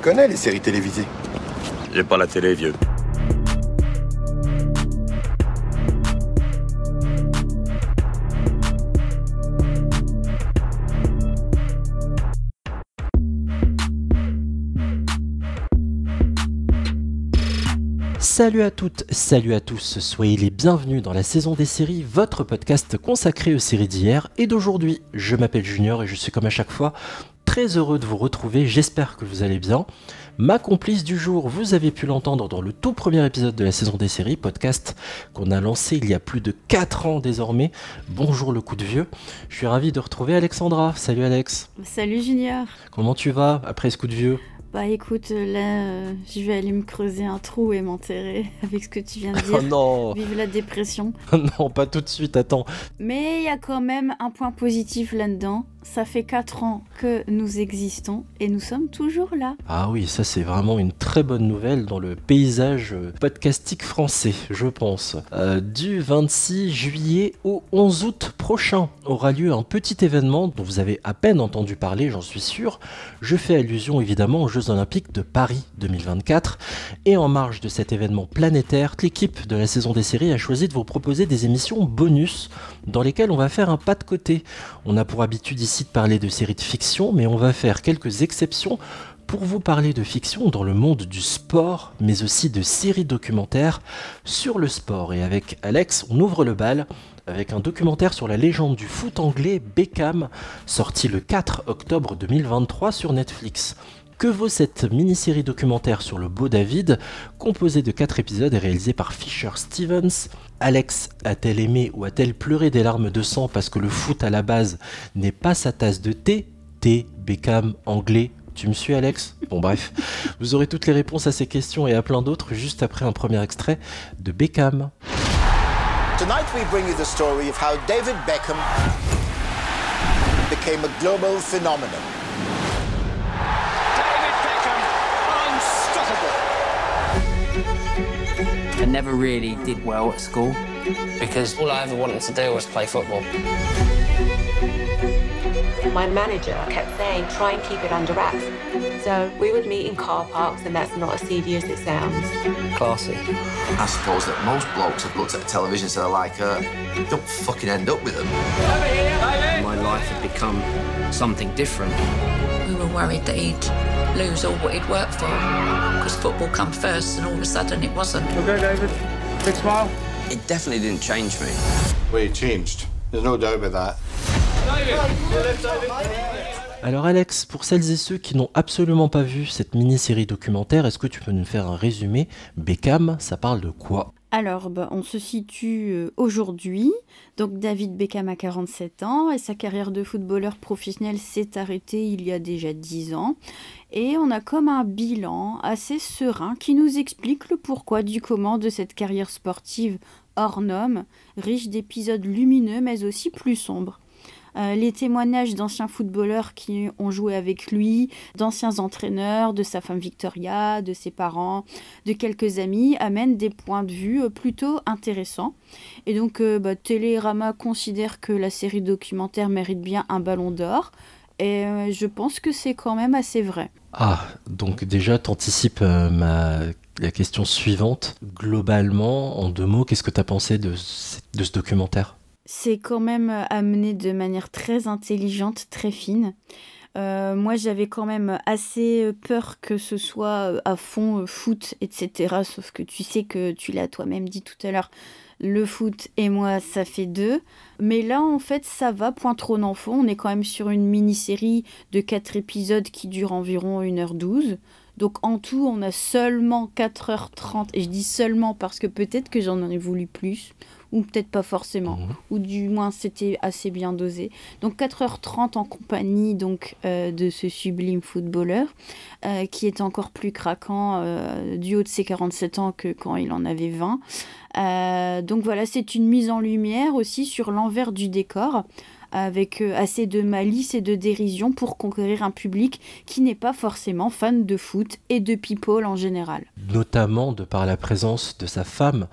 connais les séries télévisées. J'ai pas la télé, vieux. Salut à toutes, salut à tous, soyez les bienvenus dans la saison des séries, votre podcast consacré aux séries d'hier et d'aujourd'hui. Je m'appelle Junior et je suis comme à chaque fois très heureux de vous retrouver, j'espère que vous allez bien. Ma complice du jour, vous avez pu l'entendre dans le tout premier épisode de la saison des séries, podcast qu'on a lancé il y a plus de 4 ans désormais. Bonjour le coup de vieux, je suis ravi de retrouver Alexandra. Salut Alex. Salut Junior. Comment tu vas après ce coup de vieux ? Bah écoute, là, je vais aller me creuser un trou et m'enterrer avec ce que tu viens de dire. Oh non. Vive la dépression. Non, pas tout de suite, attends. Mais il y a quand même un point positif là-dedans. Ça fait 4 ans que nous existons et nous sommes toujours là. Ah oui, ça c'est vraiment une très bonne nouvelle dans le paysage podcastique français, je pense. Du 26 juillet au 11 août prochain aura lieu un petit événement dont vous avez à peine entendu parler, j'en suis sûr. Je fais allusion évidemment aux Jeux Olympiques de Paris 2024. Et en marge de cet événement planétaire, l'équipe de la saison des séries a choisi de vous proposer des émissions bonus dans lesquelles on va faire un pas de côté. On a pour habitude ici de parler de séries de fiction, mais on va faire quelques exceptions pour vous parler de fiction dans le monde du sport, mais aussi de séries documentaires sur le sport. Et avec Alex, on ouvre le bal avec un documentaire sur la légende du foot anglais Beckham, sorti le 4 octobre 2023 sur Netflix. Que vaut cette mini-série documentaire sur le beau David, composée de 4 épisodes et réalisée par Fisher Stevens? Alex a-t-elle aimé ou a-t-elle pleuré des larmes de sang parce que le foot à la base n'est pas sa tasse de thé? Thé, Beckham, anglais. Tu me suis Alex? Bon bref, vous aurez toutes les réponses à ces questions et à plein d'autres juste après un premier extrait de Beckham. Tonight we bring you the story of how David Beckham became a global phenomenon. I never really did well at school because all I ever wanted to do was play football. My manager kept saying, try and keep it under wraps. So we would meet in car parks, and that's not as seedy as it sounds. Classy. I suppose that most blokes have looked at a television so they're like, don't fucking end up with them. My life had become something different. We were worried that he'd lose all what he'd worked for, because football come first and all of a sudden it wasn't. Okay, David. Big smile. It definitely didn't change me. Well, it changed. There's no doubt about that. Alors Alex, pour celles et ceux qui n'ont absolument pas vu cette mini-série documentaire, est-ce que tu peux nous faire un résumé? Beckham, ça parle de quoi? Alors, on se situe aujourd'hui. Donc, David Beckham a 47 ans et sa carrière de footballeur professionnel s'est arrêtée il y a déjà 10 ans. Et on a comme un bilan assez serein qui nous explique le pourquoi du comment de cette carrière sportive hors norme, riche d'épisodes lumineux mais aussi plus sombres. Les témoignages d'anciens footballeurs qui ont joué avec lui, d'anciens entraîneurs, de sa femme Victoria, de ses parents, de quelques amis, amènent des points de vue plutôt intéressants. Et donc, Télérama considère que la série documentaire mérite bien un ballon d'or. Et je pense que c'est quand même assez vrai. Ah, donc déjà, t'anticipes la question suivante. Globalement, en 2 mots, qu'est-ce que t'as pensé de ce documentaire ? C'est quand même amené de manière très intelligente, très fine. Moi, j'avais quand même assez peur que ce soit à fond foot, etc. Sauf que tu sais que tu l'as toi-même dit tout à l'heure, le foot et moi, ça fait 2. Mais là, en fait, ça va, point trop d'enfants. On est quand même sur une mini-série de 4 épisodes qui durent environ 1h12. Donc en tout, on a seulement 4h30. Et je dis seulement parce que peut-être que j'en aurais voulu plus. Ou peut-être pas forcément. Ou du moins, c'était assez bien dosé. Donc 4h30 en compagnie donc, de ce sublime footballeur qui est encore plus craquant du haut de ses 47 ans que quand il en avait 20. Donc voilà, c'est une mise en lumière aussi sur l'envers du décor, avec assez de malice et de dérision pour conquérir un public qui n'est pas forcément fan de foot et de people en général. Notamment de par la présence de sa femme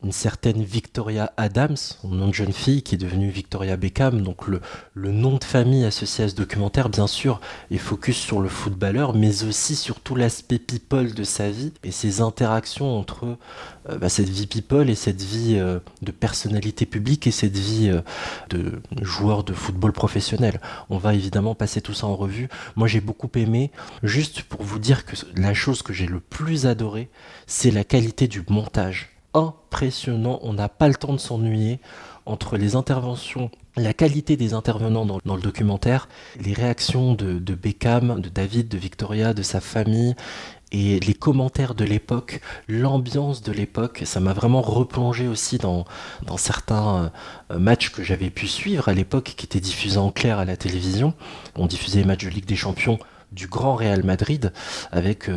une certaine Victoria Adams, son nom de jeune fille qui est devenue Victoria Beckham. Donc le nom de famille associé à ce documentaire, bien sûr, est focus sur le footballeur, mais aussi sur tout l'aspect people de sa vie et ses interactions entre cette vie people et cette vie de personnalité publique et cette vie de joueur de football professionnel. On va évidemment passer tout ça en revue. Moi, j'ai beaucoup aimé, juste pour vous dire que la chose que j'ai le plus adoré, c'est la qualité du montage. Impressionnant, on n'a pas le temps de s'ennuyer entre les interventions, la qualité des intervenants dans le documentaire, les réactions de Beckham, de David, de Victoria, de sa famille, et les commentaires de l'époque, l'ambiance de l'époque. Ça m'a vraiment replongé aussi dans certains matchs que j'avais pu suivre à l'époque, qui étaient diffusés en clair à la télévision. On diffusait les matchs de Ligue des Champions du grand Real Madrid, avec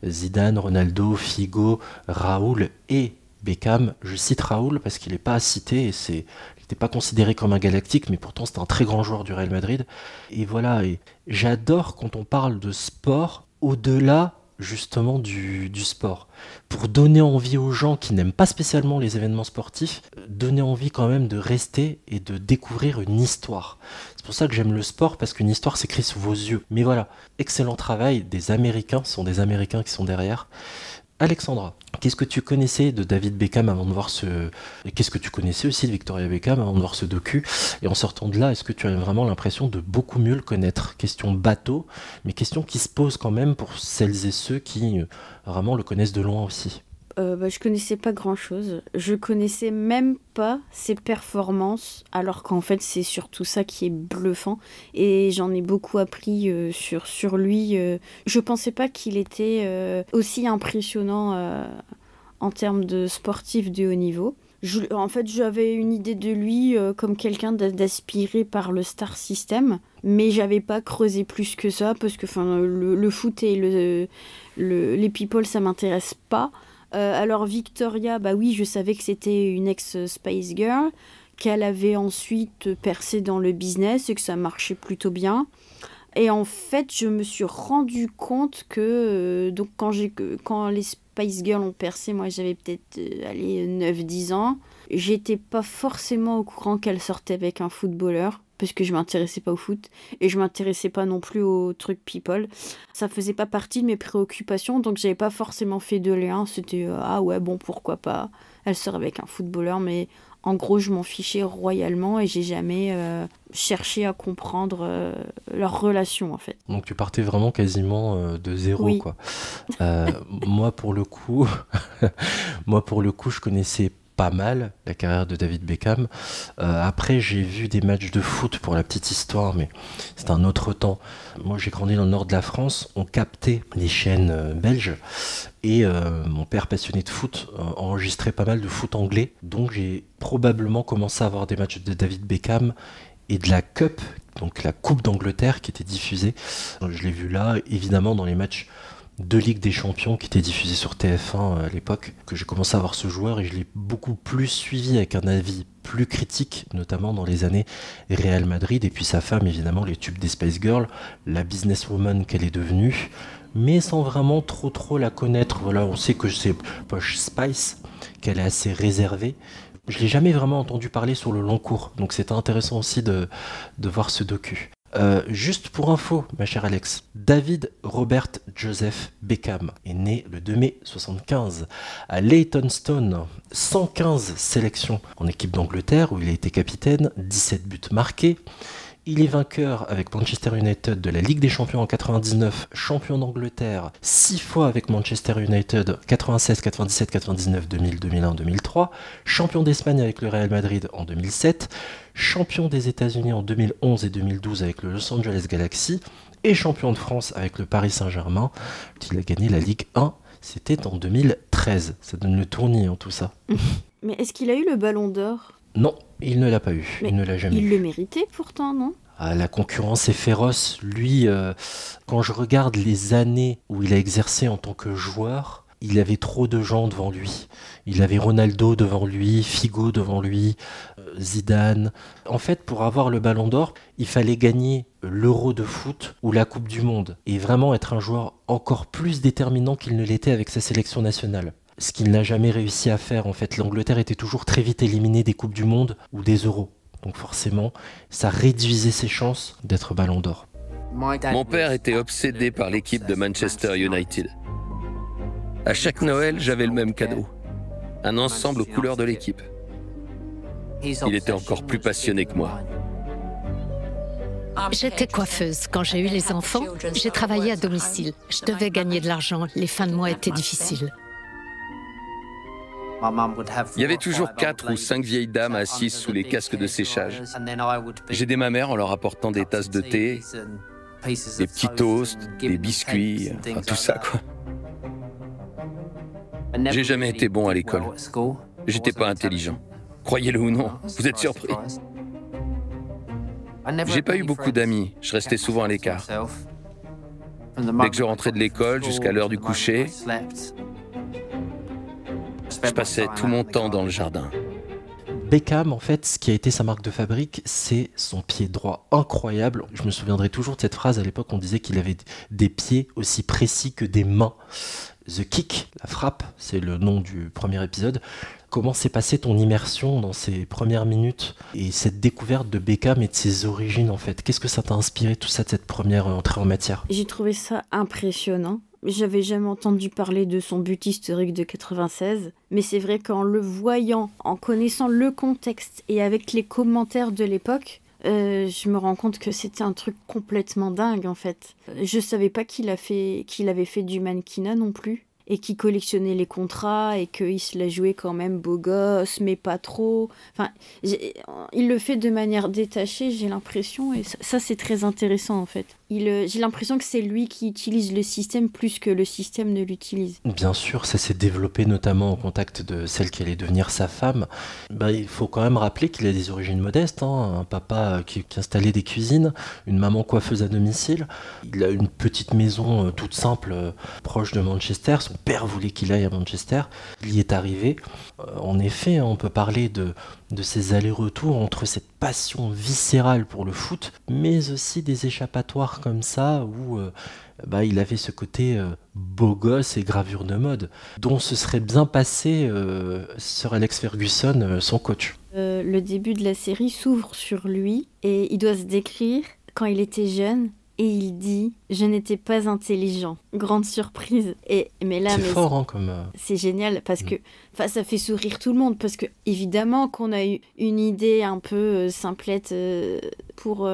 Zidane, Ronaldo, Figo, Raoul et Beckham. Je cite Raoul parce qu'il n'est pas à citer, et il n'était pas considéré comme un galactique, mais pourtant c'était un très grand joueur du Real Madrid. Et voilà, et j'adore quand on parle de sport au-delà justement du sport, pour donner envie aux gens qui n'aiment pas spécialement les événements sportifs, donner envie quand même de rester et de découvrir une histoire. C'est pour ça que j'aime le sport, parce qu'une histoire s'écrit sous vos yeux. Mais voilà, excellent travail des Américains, ce sont des Américains qui sont derrière. Alexandra, qu'est-ce que tu connaissais de David Beckham avant de voir ce... Et qu'est-ce que tu connaissais aussi de Victoria Beckham avant de voir ce docu? Et en sortant de là, est-ce que tu as vraiment l'impression de beaucoup mieux le connaître? Question bateau, mais question qui se pose quand même pour celles et ceux qui vraiment le connaissent de loin aussi. Je connaissais pas grand-chose. Je connaissais même pas ses performances, alors qu'en fait c'est surtout ça qui est bluffant. Et j'en ai beaucoup appris sur lui. Je pensais pas qu'il était aussi impressionnant en termes de sportif de haut niveau. En fait, j'avais une idée de lui comme quelqu'un d'aspiré par le star system, mais j'avais pas creusé plus que ça, parce que le foot et les people, ça m'intéresse pas. Alors Victoria, bah oui, je savais que c'était une ex-Spice Girl, qu'elle avait ensuite percé dans le business et que ça marchait plutôt bien. Et en fait, je me suis rendu compte que donc quand les Spice Girls ont percé, moi j'avais peut-être 9-10 ans, j'étais pas forcément au courant qu'elle sortait avec un footballeur, parce que je m'intéressais pas au foot et je m'intéressais pas non plus aux trucs people. Ça faisait pas partie de mes préoccupations, donc j'avais pas forcément fait de lien. C'était ah ouais, bon, pourquoi pas, elle sort avec un footballeur, mais en gros je m'en fichais royalement et j'ai jamais cherché à comprendre leur relation en fait. Donc tu partais vraiment quasiment de zéro, oui. Quoi. Moi pour le coup je connaissais pas mal la carrière de David Beckham. Après, j'ai vu des matchs de foot pour la petite histoire, mais c'est un autre temps. Moi, j'ai grandi dans le nord de la France, on captait les chaînes belges, et mon père, passionné de foot, enregistrait pas mal de foot anglais, donc j'ai probablement commencé à voir des matchs de David Beckham et de la Cup, donc la Coupe d'Angleterre qui était diffusée. Donc, je l'ai vu là, évidemment, dans les matchs de Ligue des Champions qui était diffusé sur TF1 à l'époque, que j'ai commencé à voir ce joueur, et je l'ai beaucoup plus suivi avec un avis plus critique, notamment dans les années Real Madrid, et puis sa femme, évidemment, les tubes des Spice Girls, la businesswoman qu'elle est devenue, mais sans vraiment trop la connaître. Voilà, on sait que c'est Posh Spice, qu'elle est assez réservée. Je l'ai jamais vraiment entendu parler sur le long cours, donc c'était intéressant aussi de voir ce docu. Juste pour info, ma chère Alex, David Robert Joseph Beckham est né le 2 mai 1975 à Leytonstone. 115 sélections en équipe d'Angleterre où il a été capitaine, 17 buts marqués. Il est vainqueur avec Manchester United de la Ligue des Champions en 99, champion d'Angleterre 6 fois avec Manchester United 96, 97, 99, 2000, 2001, 2003, champion d'Espagne avec le Real Madrid en 2007, champion des États-Unis en 2011 et 2012 avec le Los Angeles Galaxy et champion de France avec le Paris Saint-Germain. Il a gagné la Ligue 1, c'était en 2013. Ça donne le tournis en tout ça. Mais est-ce qu'il a eu le Ballon d'Or ? Non, il ne l'a pas eu. Mais il ne l'a jamais eu. Il le méritait pourtant, non ? Ah, la concurrence est féroce. Lui, quand je regarde les années où il a exercé en tant que joueur, il avait trop de gens devant lui. Il avait Ronaldo devant lui, Figo devant lui, Zidane. En fait, pour avoir le Ballon d'Or, il fallait gagner l'Euro de foot ou la Coupe du Monde. Et vraiment être un joueur encore plus déterminant qu'il ne l'était avec sa sélection nationale. Ce qu'il n'a jamais réussi à faire en fait. L'Angleterre était toujours très vite éliminée des Coupes du Monde ou des Euros. Donc forcément, ça réduisait ses chances d'être Ballon d'Or. Mon père était obsédé par l'équipe de Manchester United. À chaque Noël, j'avais le même cadeau. Un ensemble aux couleurs de l'équipe. Il était encore plus passionné que moi. J'étais coiffeuse. Quand j'ai eu les enfants, j'ai travaillé à domicile. Je devais gagner de l'argent. Les fins de mois étaient difficiles. Il y avait toujours 4 ou 5 vieilles dames assises sous les casques de séchage. J'aidais ma mère en leur apportant des tasses de thé, des petits toasts, des biscuits, enfin tout ça quoi. J'ai jamais été bon à l'école. J'étais pas intelligent. Croyez-le ou non, vous êtes surpris. J'ai pas eu beaucoup d'amis, je restais souvent à l'écart. Dès que je rentrais de l'école jusqu'à l'heure du coucher, je passais tout mon temps dans le jardin. Beckham, en fait, ce qui a été sa marque de fabrique, c'est son pied droit incroyable. Je me souviendrai toujours de cette phrase, à l'époque, on disait qu'il avait des pieds aussi précis que des mains. The Kick, la frappe, c'est le nom du premier épisode. Comment s'est passée ton immersion dans ces premières minutes et cette découverte de Beckham et de ses origines en fait? Qu'est-ce que ça t'a inspiré tout ça de cette première entrée en matière? J'ai trouvé ça impressionnant. J'avais jamais entendu parler de son but historique de 96, mais c'est vrai qu'en le voyant, en connaissant le contexte et avec les commentaires de l'époque, je me rends compte que c'était un truc complètement dingue en fait. Je savais pas qu'il avait fait du mannequinat non plus et qu'il collectionnait les contrats et qu'il se la jouait quand même beau gosse mais pas trop. Enfin, il le fait de manière détachée, j'ai l'impression, et ça c'est très intéressant en fait. J'ai l'impression que c'est lui qui utilise le système plus que le système ne l'utilise. Bien sûr, ça s'est développé notamment au contact de celle qui allait devenir sa femme. Il faut quand même rappeler qu'il a des origines modestes, hein. Un papa qui installait des cuisines, une maman coiffeuse à domicile. Il a une petite maison toute simple proche de Manchester. Son père voulait qu'il aille à Manchester. Il y est arrivé. En effet, on peut parler de ces allers-retours entre cette passion viscérale pour le foot, mais aussi des échappatoires comme ça où il avait ce côté beau gosse et gravure de mode, dont se serait bien passé Sir Alex Ferguson, son coach. Le début de la série s'ouvre sur lui et il doit se décrire quand il était jeune. Et il dit « Je n'étais pas intelligent ». Grande surprise. C'est fort, hein, comme... C'est génial parce que ça fait sourire tout le monde. Parce que, évidemment, qu'on a eu une idée un peu simplette pour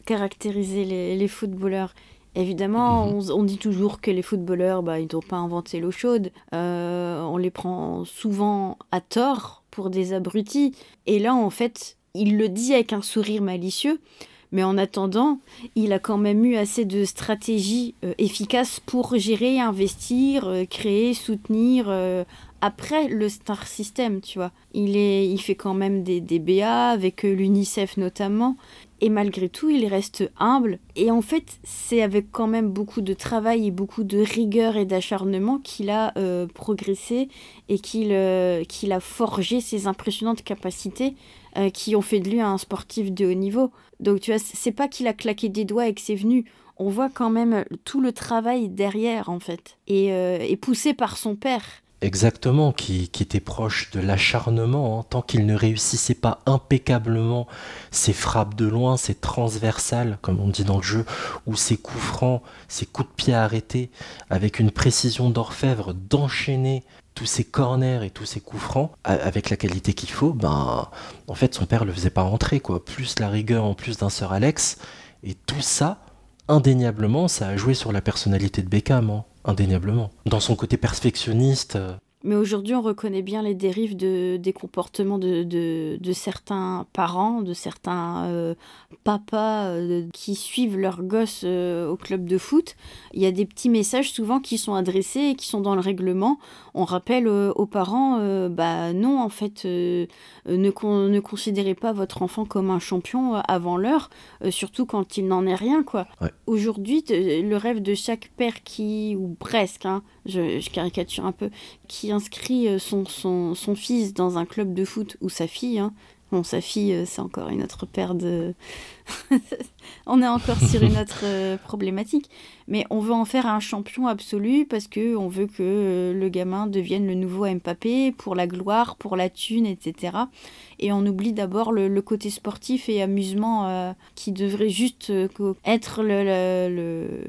caractériser les footballeurs. Évidemment, on dit toujours que les footballeurs, ils n'ont pas inventé l'eau chaude. On les prend souvent à tort pour des abrutis. Et là, en fait, il le dit avec un sourire malicieux. Mais en attendant, il a quand même eu assez de stratégies efficaces pour gérer, investir, créer, soutenir après le Star System, tu vois. Il fait quand même des BA avec l'UNICEF notamment. Et malgré tout, il reste humble. Et en fait, c'est avec quand même beaucoup de travail et beaucoup de rigueur et d'acharnement qu'il a progressé et qu'il a forgé ses impressionnantes capacités qui ont fait de lui un sportif de haut niveau. Donc tu vois, c'est pas qu'il a claqué des doigts et que c'est venu. On voit quand même tout le travail derrière, en fait. Et poussé par son père. Exactement, qui était proche de l'acharnement, hein, tant qu'il ne réussissait pas impeccablement ses frappes de loin, ses transversales, comme on dit dans le jeu, ou ses coups francs, ses coups de pied arrêtés, avec une précision d'orfèvre, d'enchaîner tous ses corners et tous ses coups francs, avec la qualité qu'il faut, en fait, son père le faisait pas rentrer, quoi. Plus la rigueur en plus d'un Sir Alex, et tout ça, indéniablement, ça a joué sur la personnalité de Beckham, hein. Indéniablement. Dans son côté perfectionniste. Mais aujourd'hui, on reconnaît bien les dérives des comportements de certains parents, de certains papas qui suivent leurs gosses au club de foot. Il y a des petits messages souvent qui sont adressés et qui sont dans le règlement. On rappelle aux parents, non, en fait, ne considérez pas votre enfant comme un champion avant l'heure, surtout quand il n'en est rien, quoi. Ouais. Aujourd'hui, le rêve de chaque père ou presque, hein, je caricature un peu, qui inscrit son fils dans un club de foot, ou sa fille, hein, Bon, sa fille, c'est encore une autre paire de... On est encore sur une autre problématique. Mais on veut en faire un champion absolu parce qu'on veut que le gamin devienne le nouveau Mbappé pour la gloire, pour la thune, etc. Et on oublie d'abord le côté sportif et amusement qui devrait juste être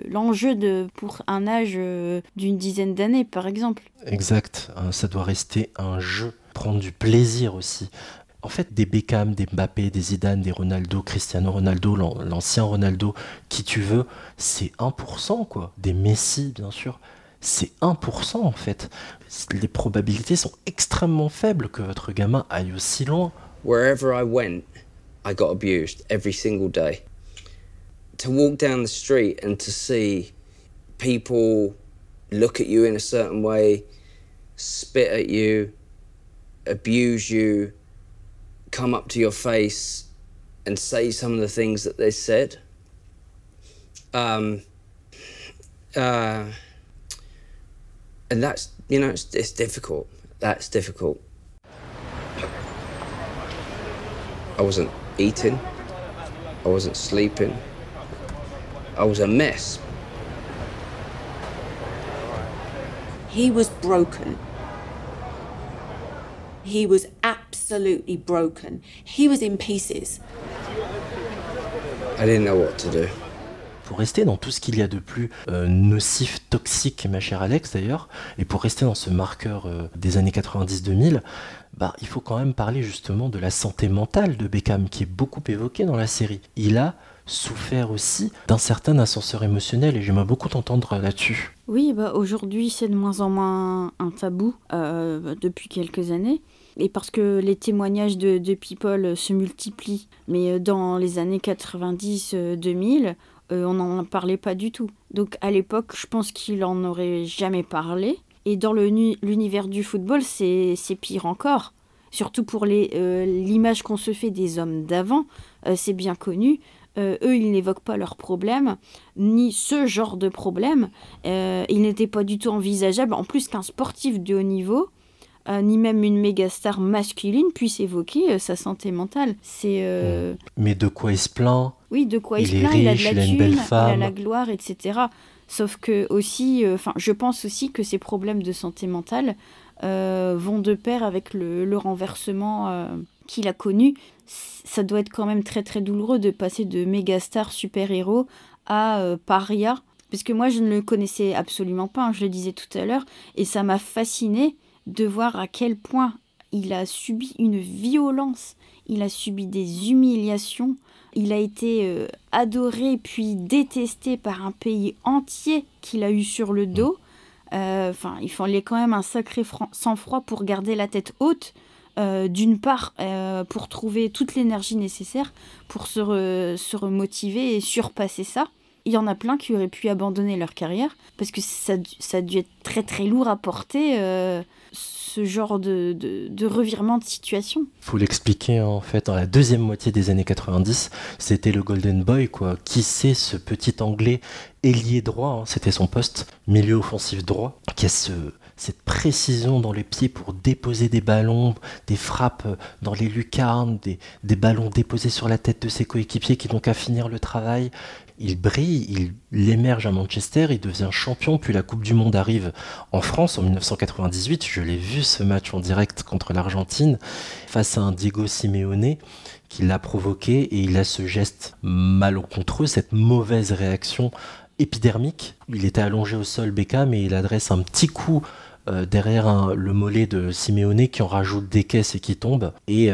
l'enjeu pour un âge d'une dizaine d'années, par exemple. Exact, ça doit rester un jeu, prendre du plaisir aussi. En fait, des Beckham, des Mbappé, des Zidane, des Ronaldo, Cristiano Ronaldo, l'ancien Ronaldo, qui tu veux, c'est 1%, quoi. Des Messi, bien sûr, c'est 1% en fait. Les probabilités sont extrêmement faibles que votre gamin aille aussi loin. Wherever I went, I got abused every single day. To walk down the street and to see people look at you in a certain way, spit at you, abuse you, come up to your face and say some of the things that they said. And that's, it's difficult. That's difficult. I wasn't eating. I wasn't sleeping. I was a mess. He was broken. He was absolutely broken. He was in pieces. I didn't know what to do. Pour rester dans tout ce qu'il y a de plus nocif, toxique, ma chère Alex d'ailleurs, et pour rester dans ce marqueur des années 90-2000, il faut quand même parler justement de la santé mentale de Beckham, qui est beaucoup évoquée dans la série. Il a souffert aussi d'un certain ascenseur émotionnel, et j'aimerais beaucoup t'entendre là-dessus. Oui, aujourd'hui c'est de moins en moins un tabou depuis quelques années. Et parce que les témoignages de people se multiplient. Mais dans les années 90-2000, on n'en parlait pas du tout. Donc à l'époque, je pense qu'il en aurait jamais parlé. Et dans l'univers du football, c'est pire encore. Surtout pour l'image qu'on se fait des hommes d'avant, c'est bien connu. Eux, ils n'évoquent pas leurs problèmes, ni ce genre de problème. Il n'était pas du tout envisageable, en plus qu'un sportif de haut niveau, ni même une méga star masculine puisse évoquer sa santé mentale. Mais de quoi il se plaint? Oui, de quoi il se plaint? Riche, il a de la il a une thune, belle femme. il a la gloire, etc. Sauf que aussi, je pense aussi que ces problèmes de santé mentale vont de pair avec le renversement qu'il a connu. Ça doit être quand même très très douloureux de passer de méga star super-héros à paria. Parce que moi, je ne le connaissais absolument pas, je le disais tout à l'heure, et ça m'a fascinée de voir à quel point il a subi une violence, il a subi des humiliations, il a été adoré puis détesté par un pays entier qu'il a eu sur le dos. Il fallait quand même un sacré sang-froid pour garder la tête haute, d'une part pour trouver toute l'énergie nécessaire pour se remotiver et surpasser ça. Il y en a plein qui auraient pu abandonner leur carrière parce que ça a dû être très très lourd à porter, ce genre de revirement de situation. Il faut l'expliquer en fait, dans la deuxième moitié des années 90, c'était le Golden Boy, quoi. Qui c'est ce petit Anglais ailier droit, c'était son poste, milieu offensif droit, qui a cette précision dans les pieds pour déposer des ballons, des frappes dans les lucarnes, des ballons déposés sur la tête de ses coéquipiers qui n'ont qu'à finir le travail. Il brille, il émerge à Manchester, il devient champion, puis la Coupe du Monde arrive en France en 1998. Je l'ai vu ce match en direct contre l'Argentine, face à un Diego Simeone qui l'a provoqué, et il a ce geste malencontreux, cette mauvaise réaction épidermique. Il était allongé au sol, Beckham, et il adresse un petit coup derrière le mollet de Simeone qui en rajoute des caisses et qui tombe. Et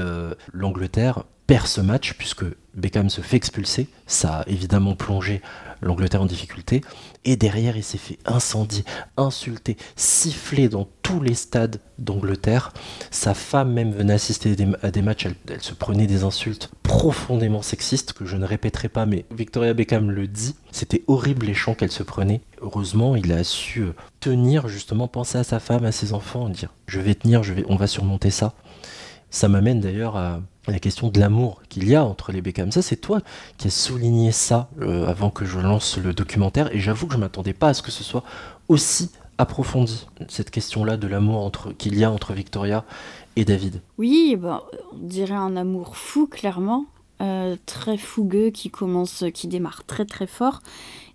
l'Angleterre perd ce match puisque Beckham se fait expulser. Ça a évidemment plongé l'Angleterre en difficulté. Et derrière, il s'est fait incendier, insulter, siffler dans tous les stades d'Angleterre. Sa femme même venait assister à des matchs. Elle se prenait des insultes profondément sexistes que je ne répéterai pas, mais Victoria Beckham le dit. C'était horrible les chants qu'elle se prenait. Heureusement, il a su tenir, justement, penser à sa femme, à ses enfants, dire « je vais tenir, on va surmonter ça ». Ça m'amène d'ailleurs à la question de l'amour qu'il y a entre les Beckham. Ça, c'est toi qui as souligné ça avant que je lance le documentaire, et j'avoue que je ne m'attendais pas à ce que ce soit aussi approfondie, cette question-là de l'amour qu'il y a entre Victoria et David. Oui, on dirait un amour fou, clairement, très fougueux, qui démarre très très fort,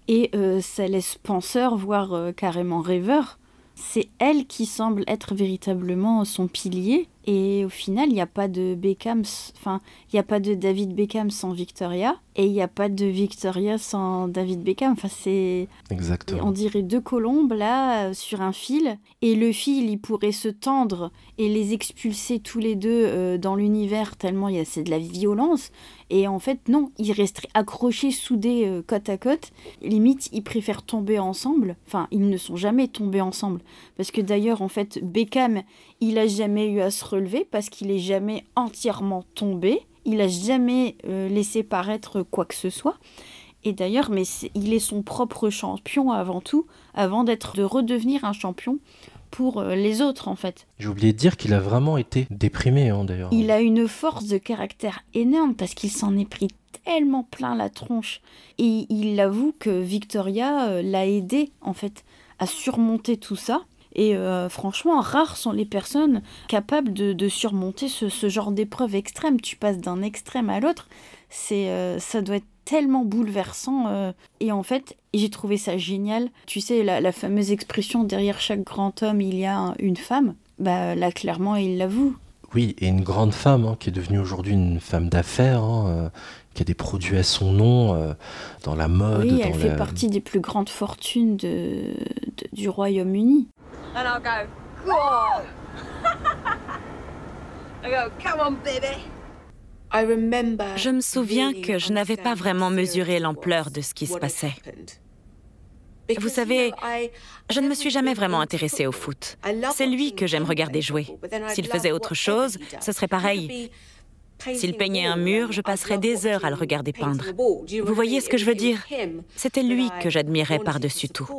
et ça laisse penseur, voire carrément rêveur. C'est elle qui semble être véritablement son pilier, et au final, il n'y a pas de il n'y a pas de David Beckham sans Victoria, et il n'y a pas de Victoria sans David Beckham. Enfin, c'est... Exactement. On dirait deux colombes, là, sur un fil, et le fil, il pourrait se tendre et les expulser tous les deux dans l'univers, tellement c'est de la violence. Et en fait, non, ils resteraient accrochés, soudés, côte à côte. Limite, ils préfèrent tomber ensemble. Enfin, ils ne sont jamais tombés ensemble. Parce que d'ailleurs, en fait, Beckham, il a jamais eu à se relever parce qu'il est jamais entièrement tombé. Il a jamais laissé paraître quoi que ce soit. Et d'ailleurs, il est son propre champion avant tout, avant de redevenir un champion pour les autres, en fait. J'ai oublié de dire qu'il a vraiment été déprimé, d'ailleurs. Il a une force de caractère énorme parce qu'il s'en est pris tellement plein la tronche. Et il avoue que Victoria l'a aidé, en fait, à surmonter tout ça. Et franchement, rares sont les personnes capables de surmonter ce genre d'épreuve extrême. Tu passes d'un extrême à l'autre, ça doit être tellement bouleversant. Et en fait, j'ai trouvé ça génial. Tu sais, la fameuse expression « derrière chaque grand homme, il y a une femme ». Là, clairement, il l'avoue. Oui, et une grande femme, qui est devenue aujourd'hui une femme d'affaires, qui a des produits à son nom, dans la mode. Oui, elle fait partie des plus grandes fortunes du Royaume-Uni. And I'll go, go on. I go, come on, baby. Je me souviens que je n'avais pas vraiment mesuré l'ampleur de ce qui se passait. Vous savez, je ne me suis jamais vraiment intéressée au foot. C'est lui que j'aime regarder jouer. S'il faisait autre chose, ce serait pareil. S'il peignait un mur, je passerais des heures à le regarder peindre. Vous voyez ce que je veux dire? C'était lui que j'admirais par-dessus tout.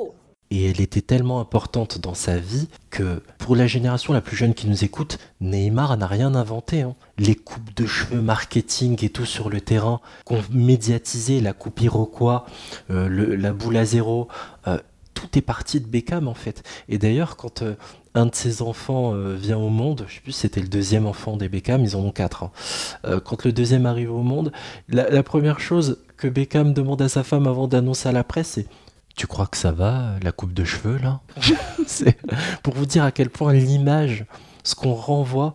Et elle était tellement importante dans sa vie que, pour la génération la plus jeune qui nous écoute, Neymar n'a rien inventé. Les coupes de cheveux marketing et tout sur le terrain, qu'on médiatisé, la coupe Iroquois, la boule à zéro, tout est parti de Beckham en fait. Et d'ailleurs, quand un de ses enfants vient au monde, je sais plus si c'était le deuxième enfant des Beckham, ils en ont 4. Quand le deuxième arrive au monde, la première chose que Beckham demande à sa femme avant d'annoncer à la presse, c'est: tu crois que ça va, la coupe de cheveux, là? C'est pour vous dire à quel point l'image, ce qu'on renvoie,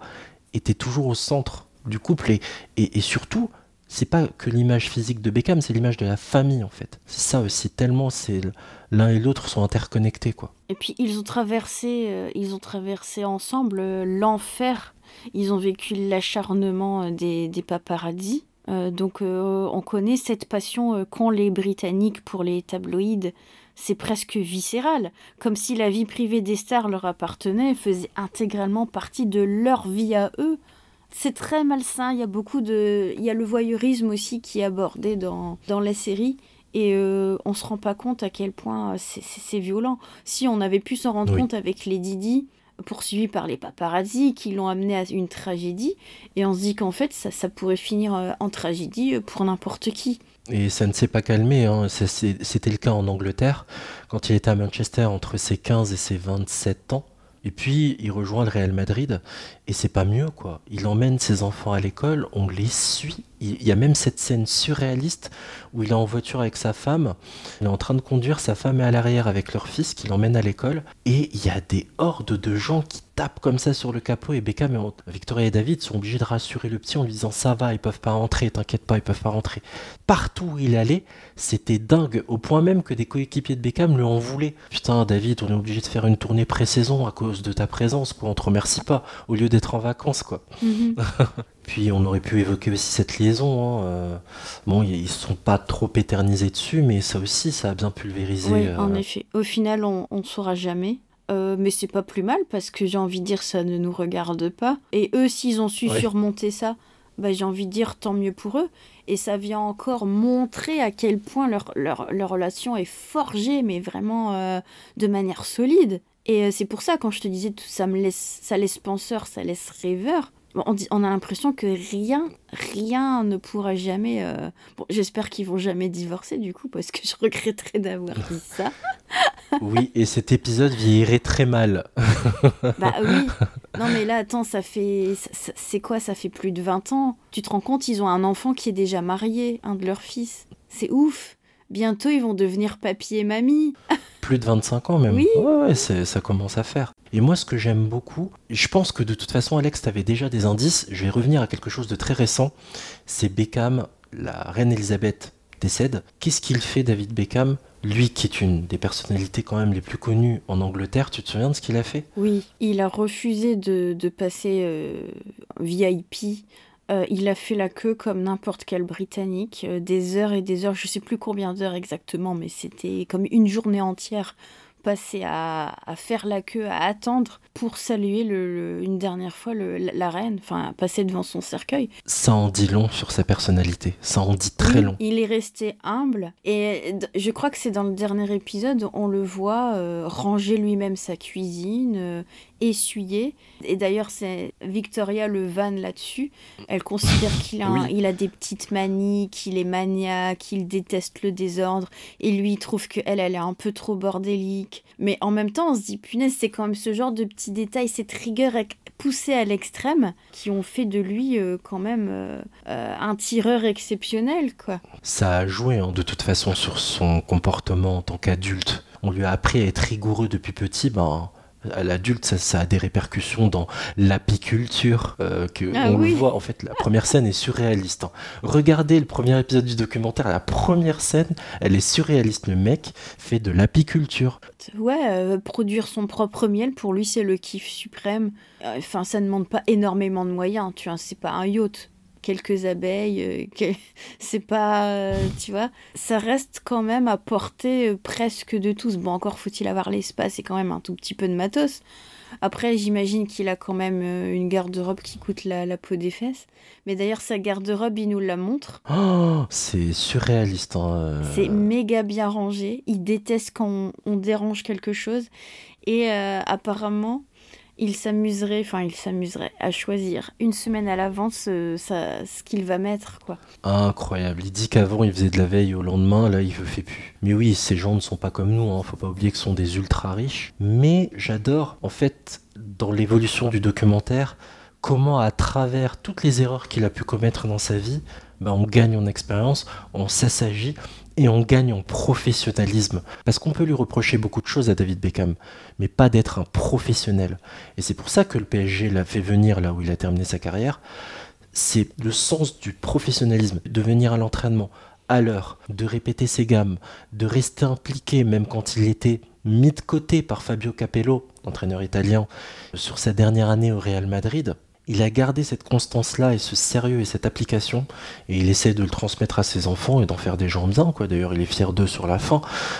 était toujours au centre du couple. Et surtout, c'est pas que l'image physique de Beckham, c'est l'image de la famille, en fait. C'est ça aussi, tellement l'un et l'autre sont interconnectés, quoi. Et puis, ils ont traversé ensemble l'enfer. Ils ont vécu l'acharnement des paparazzis. Donc on connaît cette passion qu'ont les Britanniques pour les tabloïds. C'est presque viscéral, comme si la vie privée des stars leur appartenait, faisait intégralement partie de leur vie à eux. C'est très malsain, il y a le voyeurisme aussi qui est abordé dans la série, et on se rend pas compte à quel point c'est violent. Si on avait pu s'en rendre compte avec les Didi, poursuivis par les paparazzis qui l'ont amené à une tragédie, et on se dit qu'en fait ça pourrait finir en tragédie pour n'importe qui. Et ça ne s'est pas calmé, c'était le cas en Angleterre quand il était à Manchester entre ses 15 et ses 27 ans, et puis il rejoint le Real Madrid et c'est pas mieux, quoi. Il emmène ses enfants à l'école, on les suit. Il y a même cette scène surréaliste où il est en voiture avec sa femme, il est en train de conduire, sa femme est à l'arrière avec leur fils qui l'emmène à l'école, et il y a des hordes de gens qui tapent comme ça sur le capot, et Beckham et Victoria et David sont obligés de rassurer le petit en lui disant: ça va, ils peuvent pas rentrer, t'inquiète pas, ils peuvent pas rentrer. Partout où il allait, c'était dingue, au point même que des coéquipiers de Beckham lui en voulaient. Putain David, on est obligé de faire une tournée pré-saison à cause de ta présence, quoi, on te remercie pas, au lieu d'être en vacances, quoi. Puis on aurait pu évoquer aussi cette liaison. Bon, ils ne sont pas trop éternisés dessus, mais ça aussi, ça a bien pulvérisé. Oui, en effet. Au final, on ne saura jamais. Mais c'est pas plus mal, parce que j'ai envie de dire, ça ne nous regarde pas. Et eux, s'ils ont su surmonter ça, j'ai envie de dire, tant mieux pour eux. Et ça vient encore montrer à quel point leur relation est forgée, mais vraiment de manière solide. Et c'est pour ça, quand je te disais, ça laisse penseur, ça laisse rêveur. On a l'impression que rien ne pourra jamais... Bon, j'espère qu'ils vont jamais divorcer du coup, parce que je regretterais d'avoir dit ça. Oui, et cet épisode vieillirait très mal. Bah oui. Non mais là, attends, c'est quoi? Ça fait plus de 20 ans. Tu te rends compte, ils ont un enfant qui est déjà marié, un de leurs fils. C'est ouf. Bientôt, ils vont devenir papy et mamie. Plus de 25 ans même. Oui. Ouais, ça commence à faire. Et moi, ce que j'aime beaucoup, je pense que de toute façon, Alex, t'avais déjà des indices. Je vais revenir à quelque chose de très récent. C'est Beckham, la reine Elisabeth décède. Qu'est-ce qu'il fait, David Beckham? Lui qui est une des personnalités quand même les plus connues en Angleterre, tu te souviens de ce qu'il a fait? Oui, il a refusé de passer VIP. Il a fait la queue comme n'importe quel Britannique, des heures et des heures, je sais plus combien d'heures exactement, mais c'était comme une journée entière passée à faire la queue, à attendre pour saluer une dernière fois la reine, enfin passer devant son cercueil. Ça en dit long sur sa personnalité, ça en dit très long. Il est resté humble et je crois que c'est dans le dernier épisode, on le voit ranger lui-même sa cuisine, essuyer. Et d'ailleurs, c'est Victoria le vanne là-dessus. Elle considère qu'il a des petites manies, qu'il est maniaque, qu'il déteste le désordre. Et lui, il trouve qu'elle est un peu trop bordélique. Mais en même temps, on se dit, punaise, c'est quand même ce genre de petits détails, cette rigueur poussée à l'extrême, qui ont fait de lui quand même un tireur exceptionnel, quoi. Ça a joué de toute façon sur son comportement en tant qu'adulte. On lui a appris à être rigoureux depuis petit, à l'adulte, ça a des répercussions dans l'apiculture, le voit, en fait, la première scène est surréaliste. Regardez le premier épisode du documentaire, la première scène, elle est surréaliste, le mec fait de l'apiculture. Ouais, produire son propre miel, pour lui, c'est le kiff suprême. Enfin, ça ne demande pas énormément de moyens, tu vois, c'est pas un yacht. Quelques abeilles, c'est pas, tu vois, ça reste quand même à portée presque de tous. Bon, encore faut-il avoir l'espace et quand même un tout petit peu de matos. Après, j'imagine qu'il a quand même une garde-robe qui coûte la peau des fesses. Mais d'ailleurs, sa garde-robe, il nous la montre. Oh, c'est surréaliste. C'est méga bien rangé. Il déteste quand on dérange quelque chose. Et apparemment... Il s'amuserait à choisir une semaine à l'avance ce qu'il va mettre, quoi. Incroyable. Il dit qu'avant, il faisait de la veille au lendemain, là, il ne fait plus. Mais oui, ces gens ne sont pas comme nous, faut pas oublier que ce sont des ultra riches. Mais j'adore, en fait, dans l'évolution du documentaire, comment à travers toutes les erreurs qu'il a pu commettre dans sa vie, on gagne en expérience, on s'assagit et on gagne en professionnalisme. Parce qu'on peut lui reprocher beaucoup de choses à David Beckham, mais pas d'être un professionnel. Et c'est pour ça que le PSG l'a fait venir là où il a terminé sa carrière. C'est le sens du professionnalisme, de venir à l'entraînement à l'heure, de répéter ses gammes, de rester impliqué même quand il était mis de côté par Fabio Capello, l'entraîneur italien, sur sa dernière année au Real Madrid. Il a gardé cette constance-là et ce sérieux et cette application, et il essaie de le transmettre à ses enfants et d'en faire des gens bien, quoi. D'ailleurs, il est fier d'eux sur la fin.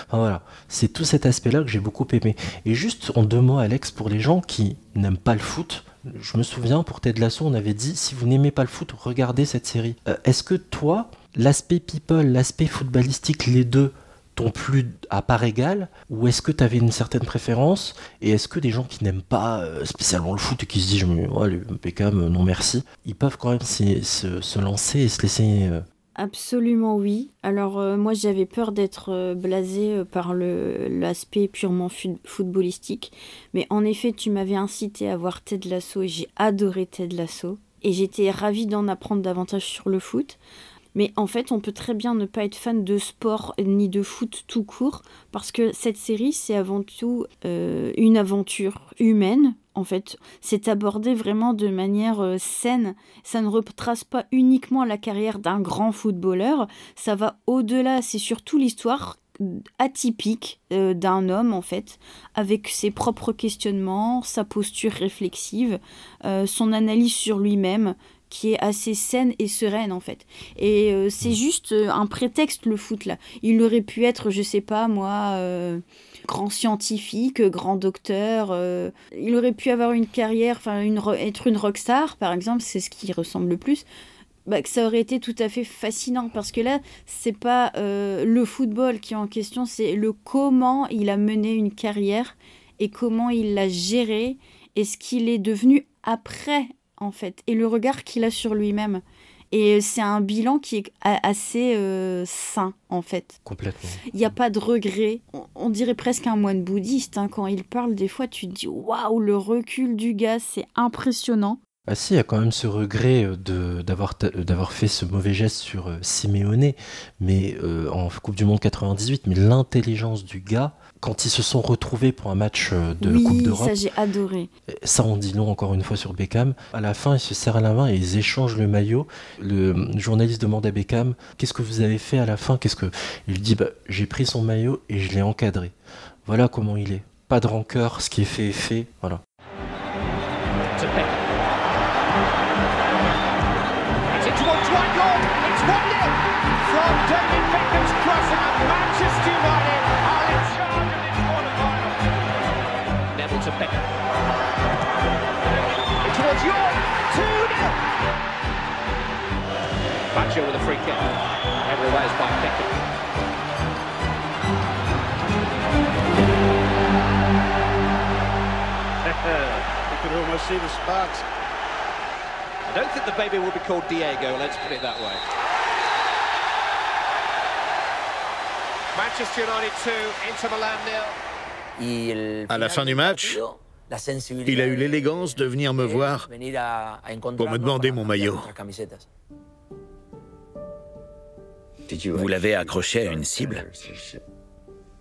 Enfin, voilà, c'est tout cet aspect-là que j'ai beaucoup aimé. Et juste en 2 mots, Alex, pour les gens qui n'aiment pas le foot, je me souviens, pour Ted Lasso, on avait dit, si vous n'aimez pas le foot, regardez cette série. Est-ce que toi, l'aspect people, l'aspect footballistique, les deux, t'ont plu à part égale, ou est-ce que t'avais une certaine préférence, et est-ce que des gens qui n'aiment pas spécialement le foot et qui se disent le Beckham, non merci, ils peuvent quand même se lancer et se laisser... Absolument oui. Alors moi j'avais peur d'être blasée par l'aspect purement footballistique, mais en effet tu m'avais incité à voir Ted Lasso et j'ai adoré Ted Lasso, et j'étais ravie d'en apprendre davantage sur le foot. Mais en fait, on peut très bien ne pas être fan de sport ni de foot tout court, parce que cette série, c'est avant tout une aventure humaine. En fait, c'est abordé vraiment de manière saine. Ça ne retrace pas uniquement la carrière d'un grand footballeur, ça va au-delà, c'est surtout l'histoire atypique d'un homme, en fait, avec ses propres questionnements, sa posture réflexive, son analyse sur lui-même, qui est assez saine et sereine en fait. Et c'est juste un prétexte le foot là. Il aurait pu être, je sais pas moi, grand scientifique, grand docteur. Il aurait pu avoir une carrière, être une rockstar par exemple, c'est ce qui ressemble le plus. Que ça aurait été tout à fait fascinant parce que là, c'est pas le football qui est en question, c'est le comment il a mené une carrière et comment il l'a géré et ce qu'il est devenu après en fait, et le regard qu'il a sur lui-même. Et c'est un bilan qui est assez sain, en fait. Complètement. Il n'y a pas de regret. On dirait presque un moine bouddhiste. Hein. Quand il parle, des fois, tu te dis « Waouh, le recul du gars, c'est impressionnant ». Ah si, il y a quand même ce regret d'avoir fait ce mauvais geste sur Simeone, mais en Coupe du Monde 98, mais l'intelligence du gars, quand ils se sont retrouvés pour un match de Coupe d'Europe... Oui, ça j'ai adoré. Ça on dit non encore une fois sur Beckham. À la fin, ils se serrent la main et ils échangent le maillot. Le journaliste demande à Beckham « Qu'est-ce que vous avez fait à la fin ?» Il dit « J'ai pris son maillot et je l'ai encadré. » Voilà comment il est. Pas de rancœur, ce qui est fait est fait. Voilà. Baccio with a free kick. Everywhere is by Beckham. You could almost see the sparks. I don't think the baby will be called Diego, let's put it that way. Manchester United 2, Inter Milan 0. À la fin du match, il a eu l'élégance de venir me voir pour me demander mon maillot. Vous l'avez accroché à une cible?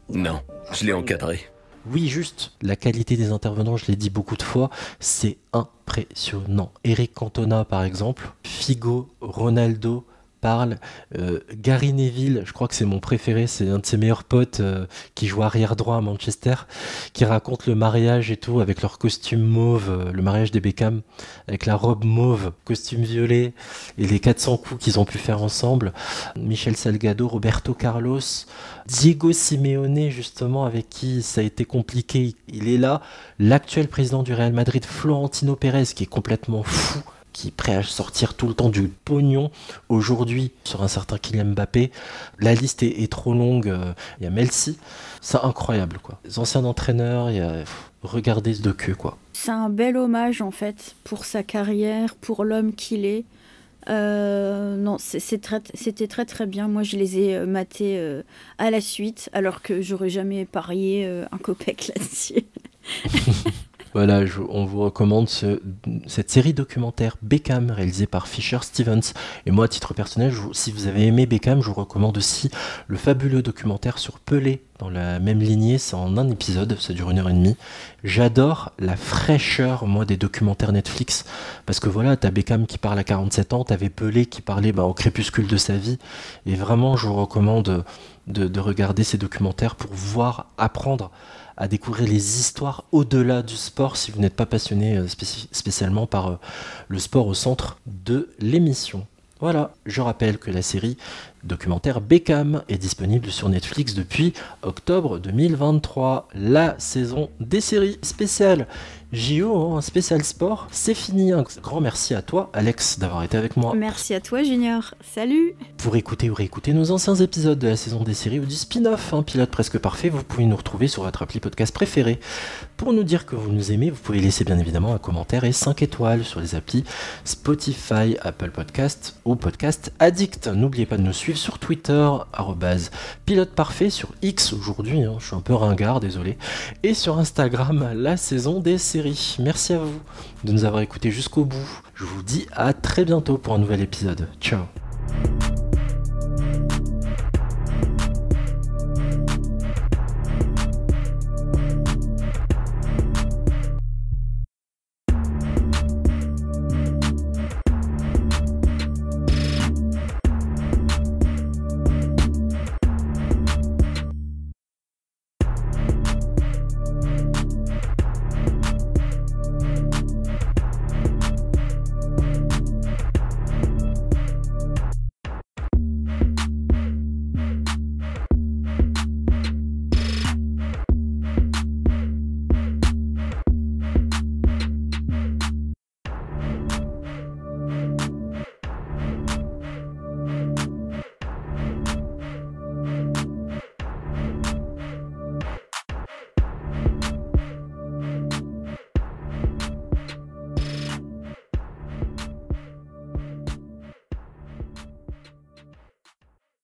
Non, je l'ai encadré. Oui, juste, la qualité des intervenants, je l'ai dit beaucoup de fois, c'est impressionnant. Eric Cantona, par exemple, Figo, Ronaldo parle, Gary Neville, je crois que c'est mon préféré, c'est un de ses meilleurs potes qui joue arrière droit à Manchester, qui raconte le mariage et tout avec leur costume mauve, le mariage des Beckham, avec la robe mauve, costume violet et les 400 coups qu'ils ont pu faire ensemble. Michel Salgado, Roberto Carlos, Diego Simeone justement, avec qui ça a été compliqué, il est là, l'actuel président du Real Madrid, Florentino Pérez, qui est complètement fou, qui est prêt à sortir tout le temps du pognon aujourd'hui sur un certain Kylian Mbappé. La liste est trop longue. Il y a Melsi, c'est incroyable quoi. Les anciens entraîneurs, regardez ce docu quoi. C'est un bel hommage en fait pour sa carrière, pour l'homme qu'il est. Non, c'était très très bien. Moi je les ai matés à la suite, alors que j'aurais jamais parié un copec là-dessus. Voilà, on vous recommande cette série documentaire Beckham, réalisée par Fisher Stevens. Et moi, à titre personnel, si vous avez aimé Beckham, je vous recommande aussi le fabuleux documentaire sur Pelé, dans la même lignée. C'est en un épisode, ça dure 1h30. J'adore la fraîcheur, moi, des documentaires Netflix. Parce que voilà, t'as Beckham qui parle à 47 ans, t'avais Pelé qui parlait au crépuscule de sa vie. Et vraiment, je vous recommande de regarder ces documentaires pour voir, apprendre à découvrir les histoires au-delà du sport si vous n'êtes pas passionné spécialement par le sport au centre de l'émission. Voilà, je rappelle que la série documentaire Beckham est disponible sur Netflix depuis octobre 2023. La saison des séries spéciales JO, un spécial sport, c'est fini. Un grand merci à toi, Alex, d'avoir été avec moi. Merci à toi, Junior. Salut. Pour écouter ou réécouter nos anciens épisodes de la saison des séries ou du spin-off, Pilote presque parfait, vous pouvez nous retrouver sur votre appli podcast préféré. Pour nous dire que vous nous aimez, vous pouvez laisser bien évidemment un commentaire et 5 étoiles sur les applis Spotify, Apple Podcast ou Podcast Addict. N'oubliez pas de nous suivre sur Twitter, @piloteparfait, sur X aujourd'hui, je suis un peu ringard, désolé, et sur Instagram, la saison des séries. Merci à vous de nous avoir écoutés jusqu'au bout. Je vous dis à très bientôt pour un nouvel épisode. Ciao.